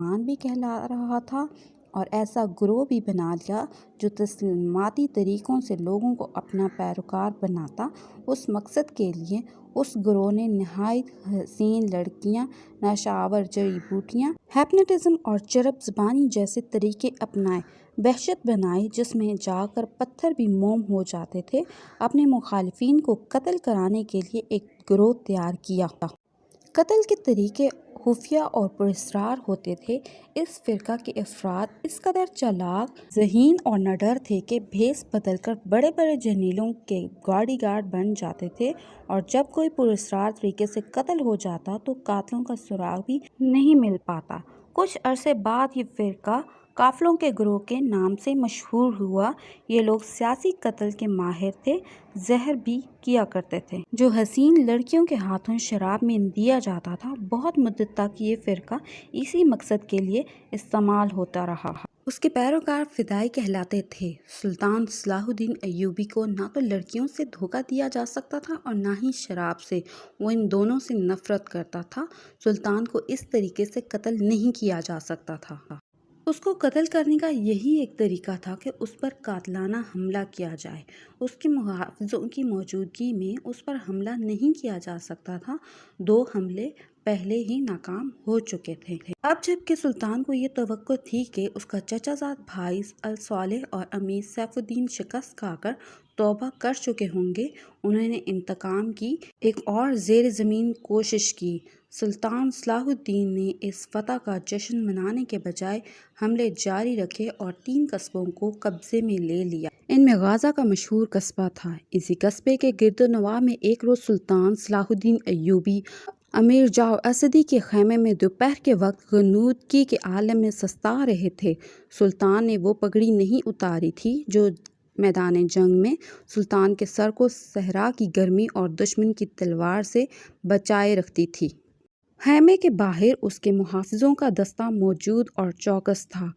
मान भी कहला रहा था और ऐसा ग्रोह भी बना लिया जो तस्लीमाती तरीक़ों से लोगों को अपना पैरोकार बनाता। उस मकसद के लिए उस ग्रोह ने नहायत हसीन लड़कियां, नशावर जड़ी बूटियाँ, हिप्नोटिज्म और चरब ज़बानी जैसे तरीके अपनाए, वहशत बनाई जिसमें जाकर पत्थर भी मोम हो जाते थे। अपने मुखालिफिन को कत्ल कराने के लिए एक ग्रोह तैयार किया। कत्ल के तरीके खुफिया और पुरस्रार होते थे। इस फ़िरका के अफराद इस कदर चालाक, ज़हीन और निडर थे कि भेस बदलकर बड़े बड़े जर्नैलों के बॉडीगार्ड बन जाते थे, और जब कोई पुरस्रार तरीके से कत्ल हो जाता तो कातिलों का सुराग भी नहीं मिल पाता। कुछ अरसे बाद ये फ़िरका काफिलों के ग्रोह के नाम से मशहूर हुआ। ये लोग सियासी कत्ल के माहिर थे, जहर भी किया करते थे जो हसीन लड़कियों के हाथों शराब में दिया जाता था। बहुत मुद्दत तक ये फ़िरका इसी मकसद के लिए इस्तेमाल होता रहा। उसके पैरोकार फ़िदाई कहलाते थे। सुल्तान सलाहुद्दीन अय्यूबी को ना तो लड़कियों से धोखा दिया जा सकता था और ना ही शराब से। वो इन दोनों से नफ़रत करता था। सुल्तान को इस तरीके से कत्ल नहीं किया जा सकता था। उसको कत्ल करने का यही एक तरीका था कि उस पर कातलाना हमला किया जाए। उसके मुहाफ़िज़ों की मौजूदगी में उस पर हमला नहीं किया जा सकता था। 2 हमले पहले ही नाकाम हो चुके थे। अब जबकि सुल्तान को ये तवक्को थी कि उसका चचाज़ाद भाई अल-सालेह और अमीर सैफुद्दीन शिकस्त खाकर तौबा कर चुके होंगे, उन्होंने इंतकाम की एक और ज़ेर ज़मीन कोशिश की। सुल्तान सलाहुद्दीन ने इस फतह का जश्न मनाने के बजाय हमले जारी रखे और 3 कस्बों को कब्जे में ले लिया। इनमें गाज़ा का मशहूर कस्बा था। इसी कस्बे के गिरदोनवाह में एक रोज़ सुल्तान सलाहुद्दीन अय्यूबी अमीर जाओ असदी के खैमे में दोपहर के वक्त गनूदगी के आलम में सस्ता रहे थे। सुल्तान ने वो पगड़ी नहीं उतारी थी जो मैदान जंग में सुल्तान के सर को सहरा की गर्मी और दुश्मन की तलवार से बचाए रखती थी। खैमे के बाहर उसके मुहाफ़िज़ों का दस्ता मौजूद और चौकस था।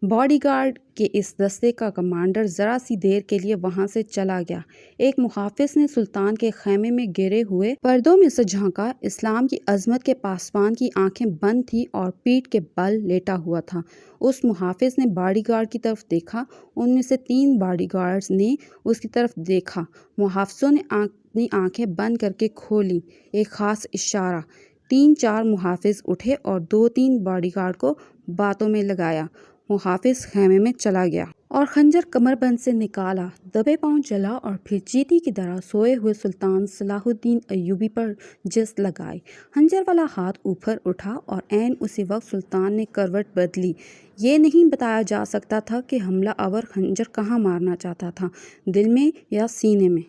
बॉडीगार्ड के इस दस्ते का कमांडर ज़रा सी देर के लिए वहां से चला गया। एक मुहाफ़िज़ ने सुल्तान के खैमे में गिरे हुए पर्दों में से झांका। इस्लाम की अज़मत के पासबान की आंखें बंद थीं और पीठ के बल लेटा हुआ था। उस मुहाफ़िज़ ने बॉडीगार्ड की तरफ देखा। उनमें से 3 बॉडीगार्ड्स ने उसकी तरफ देखा। मुहाफ़िज़ों ने अपनी आंखें बंद करके खोली। एक ख़ास इशारा। 3-4 मुहाफ़िज़ उठे और 2-3 बॉडीगार्ड को बातों में लगाया। मुहाफ़िज़ खैमे में चला गया और खंजर कमरबंद से निकाला। दबे पांव चला और फिर चींटी की तरह सोए हुए सुल्तान सलाहुद्दीन अय्यूबी पर जिस्त लगाई। खंजर वाला हाथ ऊपर उठा और ऐन उसी वक्त सुल्तान ने करवट बदली। ये नहीं बताया जा सकता था कि हमला आवर खंजर कहाँ मारना चाहता था, दिल में या सीने में,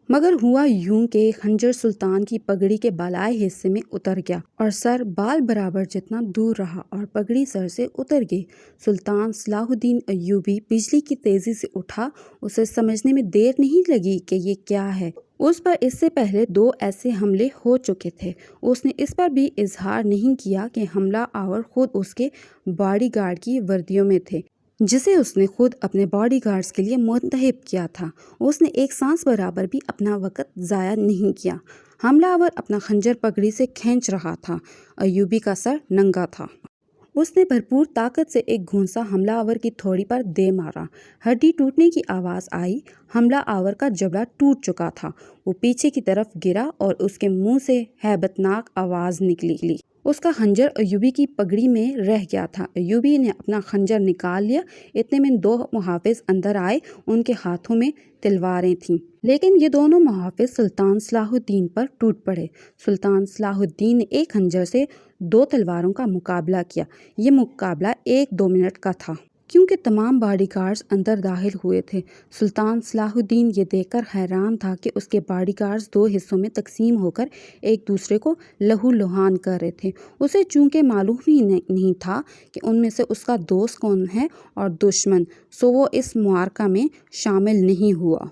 मगर हुआ यूं कि खंजर सुल्तान की पगड़ी के बालाई हिस्से में उतर गया और सर बाल बराबर जितना दूर रहा और पगड़ी सर से उतर गई। सुल्तान सलाहुद्दीन अय्यूबी बिजली की तेजी से उठा। उसे समझने में देर नहीं लगी कि ये क्या है। उस पर इससे पहले 2 ऐसे हमले हो चुके थे। उसने इस पर भी इजहार नहीं किया कि हमला आवर खुद उसके बॉडीगार्ड की वर्दियों में थे, जिसे उसने खुद अपने बॉडीगार्ड्स के लिए मुंतखब किया था। उसने एक सांस बराबर भी अपना वक़्त ज़ाया नहीं किया। हमलावर अपना खंजर पगड़ी से खींच रहा था। अय्यूबी का सर नंगा था। उसने भरपूर ताकत से एक घूंसा हमलावर की थोड़ी पर दे मारा। हड्डी टूटने की आवाज़ आई। हमलावर का जबड़ा टूट चुका था। वो पीछे की तरफ गिरा और उसके मुंह से हैबतनाक आवाज़ निकली। उसका खंजर अय्यूबी की पगड़ी में रह गया था। अय्यूबी ने अपना खंजर निकाल लिया। इतने में 2 मुहाफ़िज़ अंदर आए। उनके हाथों में तलवारें थीं, लेकिन ये दोनों मुहाफ़िज़ सुल्तान सलाहुद्दीन पर टूट पड़े। सुल्तान सलाहुद्दीन ने एक खंजर से 2 तलवारों का मुकाबला किया। ये मुकाबला 1-2 मिनट का था, क्योंकि तमाम बॉडीगार्ड्स अंदर दाखिल हुए थे। सुल्तान सलाहुद्दीन ये देखकर हैरान था कि उसके बॉडीगार्ड्स 2 हिस्सों में तकसीम होकर एक दूसरे को लहू-लुहान कर रहे थे। उसे चूंकि मालूम ही नहीं था कि उनमें से उसका दोस्त कौन है और दुश्मन, सो वो इस मुआरका में शामिल नहीं हुआ।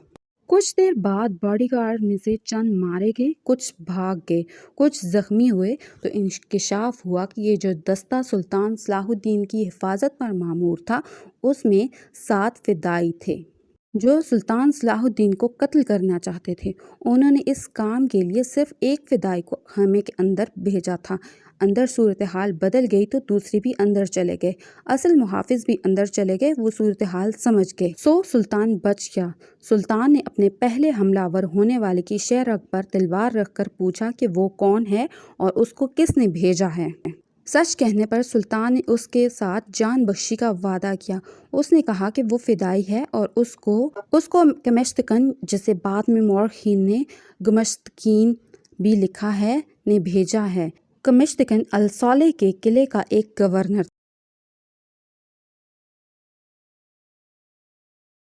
कुछ देर बाद बॉडीगार्ड में से चंद मारे गए, कुछ भाग गए, कुछ जख्मी हुए। तो इंकशाफ हुआ कि ये जो दस्ता सुल्तान सलाहुद्दीन की हिफाजत पर मामूर था, उसमें 7 फ़िदाई थे जो सुल्तान सलाहुद्दीन को कत्ल करना चाहते थे। उन्होंने इस काम के लिए सिर्फ एक फ़िदाई को खैमे के अंदर भेजा था। اندر صورتحال بدل گئی تو دوسرے بھی اندر چلے گئے، اصل محافظ بھی اندر چلے گئے، وہ صورتحال سمجھ گئے۔ سلطان بچ گیا۔ سلطان نے اپنے پہلے حملہ ور ہونے والے کی شہ رگ پر تلوار رکھ کر پوچھا کہ وہ کون ہے اور اس کو کس نے بھیجا ہے۔ سچ کہنے پر سلطان نے اس کے ساتھ جان بخشی کا وعدہ کیا۔ اس نے کہا کہ وہ فدائی ہے اور اس کو کمشتکن، جسے بعد میں مورخین نے گمشتکین بھی لکھا ہے، نے بھیجا ہے۔ کمشتکن الصالح کے قلعے کا ایک گورنر